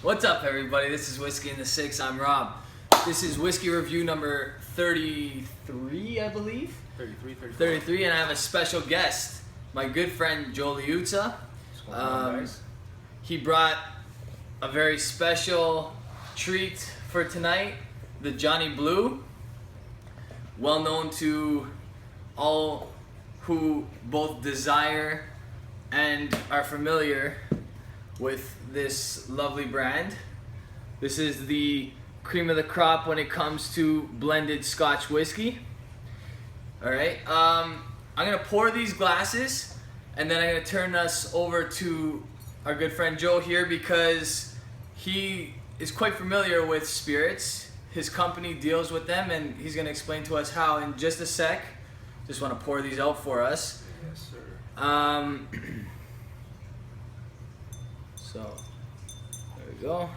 What's up, everybody? This is Whiskey in the Six. I'm Rob. This is Whiskey Review number 33, I believe? 33, and I have a special guest, my good friend Joe Liuzza. He brought a very special treat for tonight, the Johnnie Blue, well known to all who both desire and are familiar with this lovely brand. This is the cream of the crop when it comes to blended Scotch whiskey. Alright, I'm going to pour these glasses and then I'm going to turn us over to our good friend Joe here because he is quite familiar with spirits. His company deals with them and he's going to explain to us how in just a sec. Just want to pour these out for us. Yes, sir. So, there we go.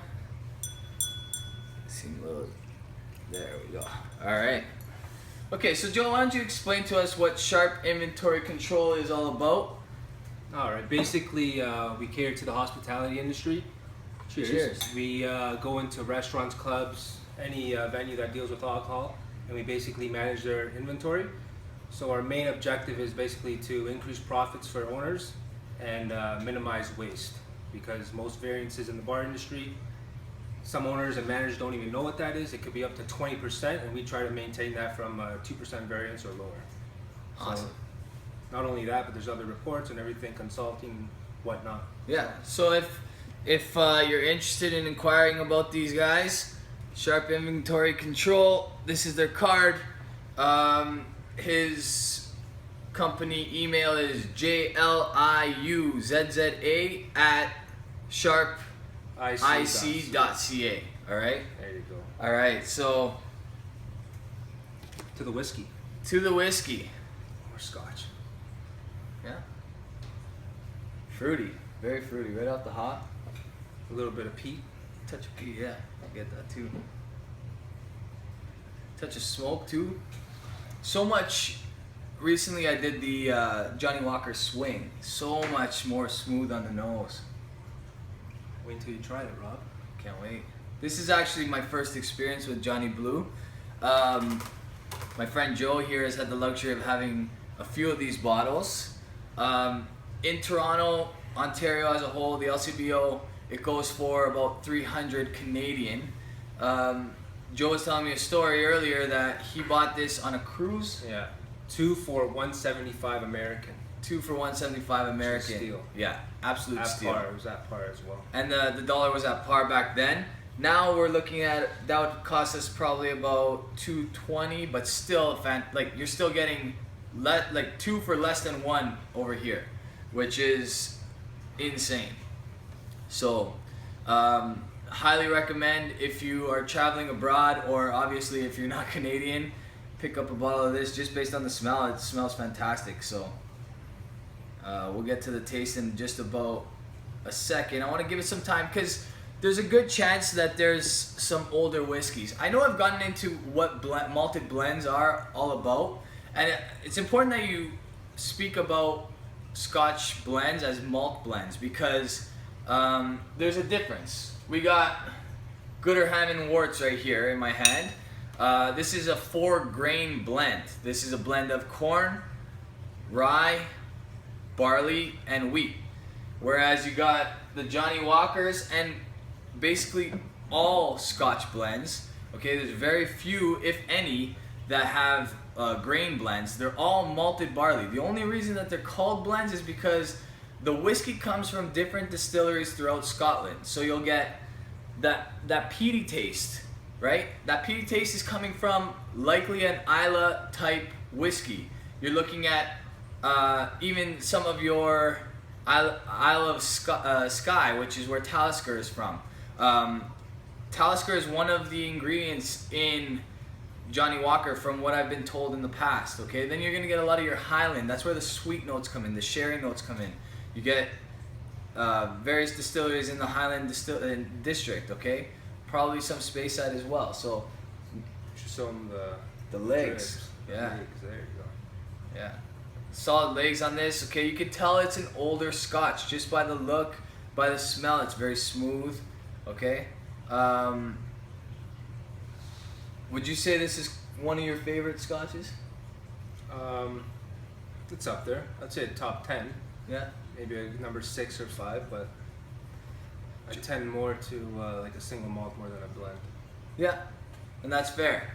Seem a little, there we go. All right. Okay, so Joe, why don't you explain to us what sharp inventory control is all about? All right. Basically, we cater to the hospitality industry. Cheers. We go into restaurants, clubs, any venue that deals with alcohol, and we basically manage their inventory. So our main objective is basically to increase profits for owners and minimize waste, because most variances in the bar industry, some owners and managers don't even know what that is. It could be up to 20%, and we try to maintain that from 2% variance or lower. Awesome. So not only that, but there's other reports and everything, consulting, whatnot. Yeah. So if you're interested in inquiring about these guys, Sharp Inventory Control, this is their card. His company email is jliuzza@sharpic.ca. All right. There you go. All right. So To the whiskey. to the whiskey. Or scotch. Yeah. Fruity. Very fruity. Right off the hop. A little bit of peat. Touch of peat. Yeah. I get that too. Touch of smoke too. So much. Recently, I did the Johnnie Walker Swing. So much more smooth on the nose. Wait until you try it, Rob. Can't wait. This is actually my first experience with Johnnie Blue. My friend Joe here has had the luxury of having a few of these bottles. In Toronto, Ontario as a whole, the LCBO, it goes for about 300 Canadian. Joe was telling me a story earlier that he bought this on a cruise. Yeah. 2 for $175 American. 2 for $175 American. Steal. Yeah, absolute At steal. par. It was at par as well. And the dollar was at par back then. Now we're looking at, that would cost us probably about $220, but still, you're still getting 2 for less than 1 over here, which is insane. So, highly recommend if you are traveling abroad, or obviously if you're not Canadian, pick up a bottle of this just based on the smell. It smells fantastic. So we'll get to the taste in just about a second. I want to give it some time because there's a good chance that there's some older whiskeys. I know I've gotten into what malted blends are all about, and it's important that you speak about Scotch blends as malt blends because there's a difference. We got Gooderham and Worts right here in my hand. This is a 4-grain blend. This is a blend of corn, rye, barley, and wheat. Whereas you got the Johnnie Walkers and basically all Scotch blends. Okay, there's very few, if any, that have grain blends. They're all malted barley. The only reason that they're called blends is because the whiskey comes from different distilleries throughout Scotland. So you'll get that peaty taste. Right? That peaty taste is coming from likely an Islay type whiskey. You're looking at even some of your Isle of Skye, which is where Talisker is from. Talisker is one of the ingredients in Johnnie Walker from what I've been told in the past. Okay, then you're going to get a lot of your Highland. That's where the sweet notes come in, the sherry notes come in. You get various distilleries in the Highland district, okay? Probably some Speyside as well. So Show them the legs. Yeah. Legs, there you go. Yeah. Solid legs on this. Okay, you can tell it's an older Scotch just by the look, by the smell. It's very smooth. Okay. Would you say this is one of your favorite scotches? It's up there. I'd say top 10. Yeah. Maybe a number 6 or 5, but I tend more to like a single malt more than a blend. Yeah, and that's fair.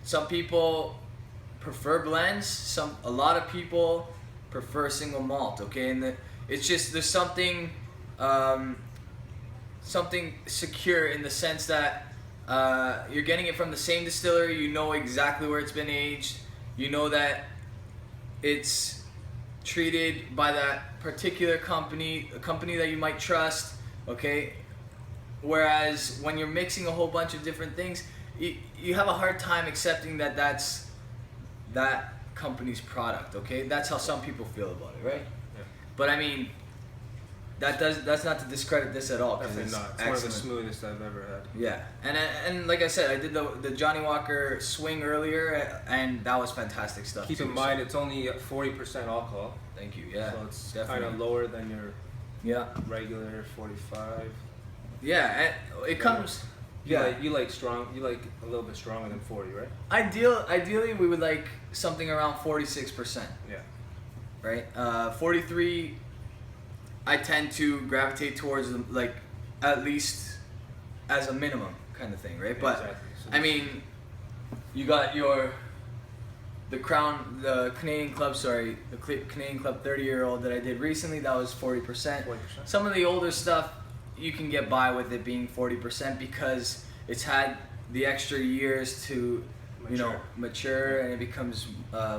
Some people prefer blends. A lot of people prefer single malt. Okay, and it's just there's something secure in the sense that you're getting it from the same distillery. You know exactly where it's been aged. You know that it's treated by that particular company, a company that you might trust. Okay. Whereas when you're mixing a whole bunch of different things, you have a hard time accepting that that's that company's product. Okay, that's how some people feel about it, right? Yeah. But I mean, that's not to discredit this at all. Definitely not. It's one of the smoothest I've ever had. Yeah, and like I said, I did the Johnnie Walker swing earlier, and that was fantastic stuff. Keep in mind, it's only 40% alcohol. Thank you. Yeah. So it's definitely kind of lower than your regular 45. Yeah, and it comes. You like strong. You like a little bit stronger than 40, right? Ideally, we would like something around 46%. Yeah. Right. 43. I tend to gravitate towards like at least as a minimum kind of thing, right? Yeah, but exactly. So I mean, you got the Canadian Club, Canadian Club 30-year-old that I did recently. That was 40%. 40%. Some of the older stuff you can get by with it being 40% because it's had the extra years to mature and it becomes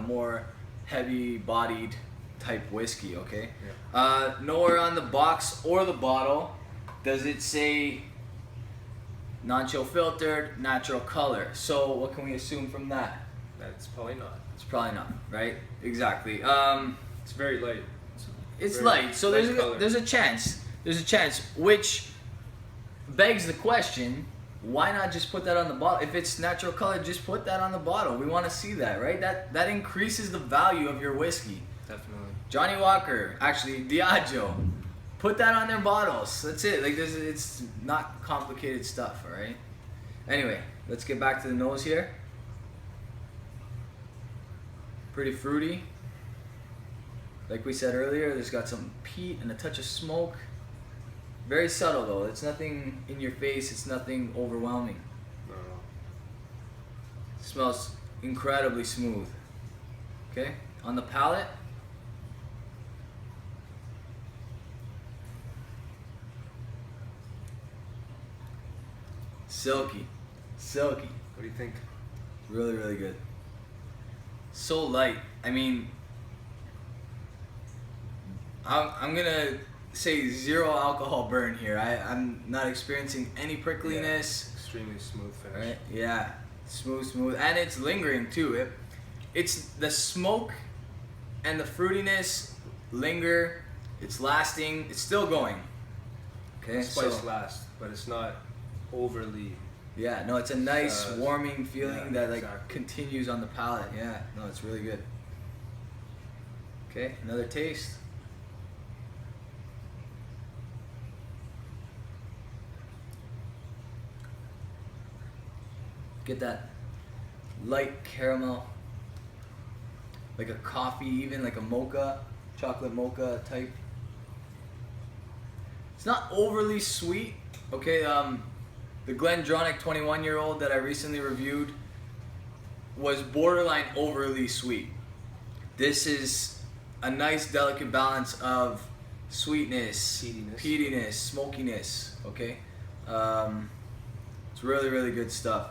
more heavy-bodied type whiskey. Okay. Yeah. Nowhere on the box or the bottle does it say non-chill filtered, natural color. So what can we assume from that? That's probably not. It's probably not, right? Exactly. It's very light. It's very light, so light there's a chance. There's a chance, which begs the question: why not just put that on the bottle? If it's natural color, just put that on the bottle. We want to see that, right? That increases the value of your whiskey. Definitely. Johnnie Walker, actually Diageo, put that on their bottles. That's it. Like it's not complicated stuff, all right? Anyway, let's get back to the nose here. Pretty fruity. Like we said earlier, there's got some peat and a touch of smoke. Very subtle though. It's nothing in your face. It's nothing overwhelming. No. Smells incredibly smooth. Okay, on the palate. Silky. What do you think? Really, really good. So light. I mean, I'm gonna say zero alcohol burn here. I'm not experiencing any prickliness. Yeah, extremely smooth finish. Right? Yeah, smooth, and it's lingering too. It's the smoke and the fruitiness linger. It's lasting. It's still going. Okay, Spice lasts, but it's not overly. Yeah, no, it's a nice warming feeling that like exactly. continues on the palate. Yeah, no, it's really good. Okay, another taste. Get that light caramel, like a coffee, even like a mocha, chocolate mocha type. It's not overly sweet. Okay, the GlenDronach 21-year-old that I recently reviewed was borderline overly sweet. This is a nice delicate balance of sweetness, peatiness, smokiness. Okay, it's really, really good stuff.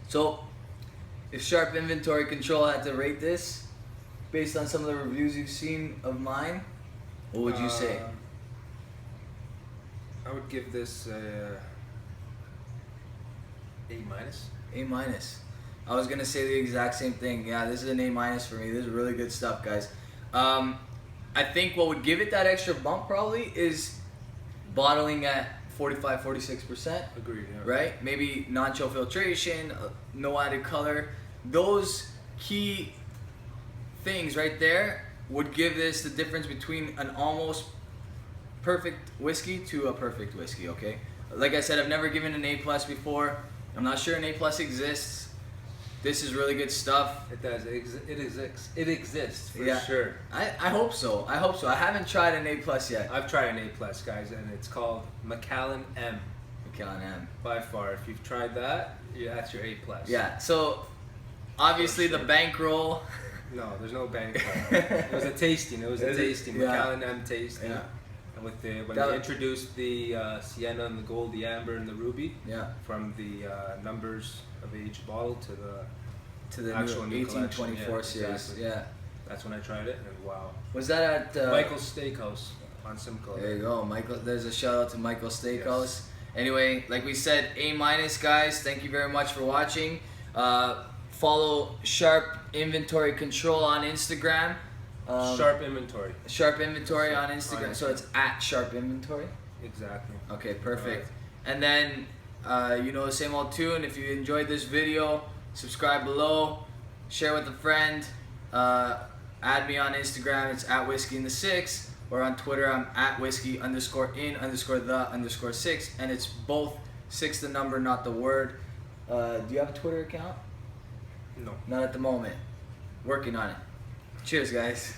So, if Sharp Inventory Control had to rate this, based on some of the reviews you've seen of mine, what would you say? I would give this a minus. A minus. I was gonna say the exact same thing. Yeah, this is an A minus for me. This is really good stuff, guys. I think what would give it that extra bump probably is bottling at 45-46%. Agreed. Yeah. Right? Maybe non-chill filtration, no added color. Those key things right there would give this the difference between an almost perfect whiskey to a perfect whiskey. Okay, like I said, I've never given an A+ before. I'm not sure an A+ exists. This is really good stuff. It does. It exists for Yeah. sure. I hope so. I hope so. I haven't tried an A+ yet. I've tried an A+, guys, and it's called Macallan M. Macallan M. By far, if you've tried that, yeah, that's your A+. Yeah. So obviously the bankroll. No, there's no bank. It was a tasting. It was a tasting. Yeah. Macallan M tasting. Yeah. And with when That- they introduced the Sienna and the Gold, the Amber and the Ruby, Yeah. from the numbers of each bottle to the The actual new new collection. 1824 Yeah, series. exactly. Yeah. That's when I tried it, and wow. Was that at Michael's Steakhouse on Simcoe. There you go, Michael. There's a shout out to Michael Steakhouse. Anyway, like we said, A-, guys. Thank you very much for watching. Follow Sharp Inventory Control on Instagram. Sharp Inventory. Sharp Inventory on On Instagram. So Instagram. it's at Sharp Inventory. Exactly. Okay, perfect. And then, you know, the same old tune. If you enjoyed this video, subscribe below, share with a friend, add me on Instagram. It's at Whisky in the 6, or on Twitter I'm at Whisky_in_the_6, and it's both 6 the number, not the word. Do you have a Twitter account? No. Not at the moment. Working on it. Cheers, guys.